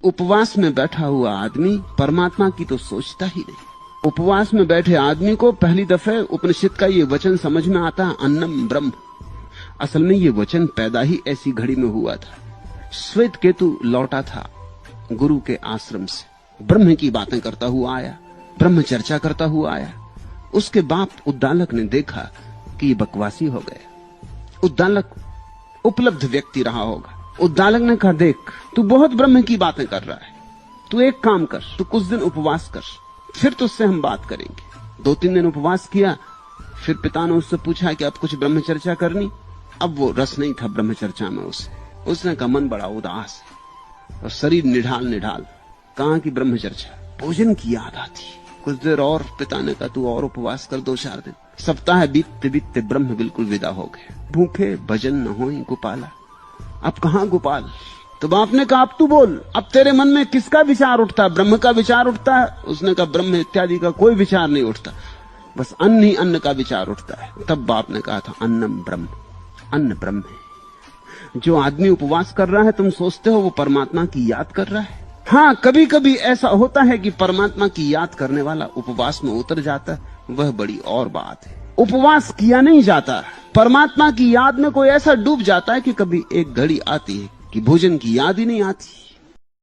उपवास में बैठा हुआ आदमी परमात्मा की तो सोचता ही नहीं। उपवास में बैठे आदमी को पहली दफे उपनिषद का ये वचन समझ में आता है, अन्नम ब्रह्म। असल में ये वचन पैदा ही ऐसी घड़ी में हुआ था। श्वेत केतु लौटा था गुरु के आश्रम से, ब्रह्म की बातें करता हुआ आया, ब्रह्म चर्चा करता हुआ आया। उसके बाप उद्दालक ने देखा कि ये बकवासी हो गया। उद्दालक उपलब्ध व्यक्ति रहा होगा। उद्दालक ने कहा, देख तू बहुत ब्रह्म की बातें कर रहा है, तू एक काम कर, तू कुछ दिन उपवास कर, फिर तुझसे हम बात करेंगे। 2-3 दिन उपवास किया, फिर पिता ने उससे पूछा कि अब कुछ ब्रह्म चर्चा करनी। अब वो रस नहीं था ब्रह्म चर्चा में उसने कहा मन बड़ा उदास है और शरीर निढाल निढाल। कहां की ब्रह्म चर्चा, भोजन की याद आती। कुछ देर और पिता ने कहा तू और उपवास कर 2-4 दिन। सप्ताह बीतते बीतते ब्रह्म बिल्कुल विदा हो गए। भूखे भजन न होई गोपाला। अब कहां गोपाल? तो बाप ने कहा अब तू बोल, अब तेरे मन में किसका विचार उठता है? ब्रह्म का विचार उठता है? उसने कहा ब्रह्म इत्यादि का कोई विचार नहीं उठता, बस अन्न ही अन्न का विचार उठता है। तब बाप ने कहा था अन्नम ब्रह्म, अन्न ब्रह्म है। जो आदमी उपवास कर रहा है तुम सोचते हो वो परमात्मा की याद कर रहा है? हाँ, कभी कभी ऐसा होता है कि परमात्मा की याद करने वाला उपवास में उतर जाता है, वह बड़ी और बात है। उपवास किया नहीं जाता, परमात्मा की याद में कोई ऐसा डूब जाता है कि कभी एक घड़ी आती है कि भोजन की याद ही नहीं आती।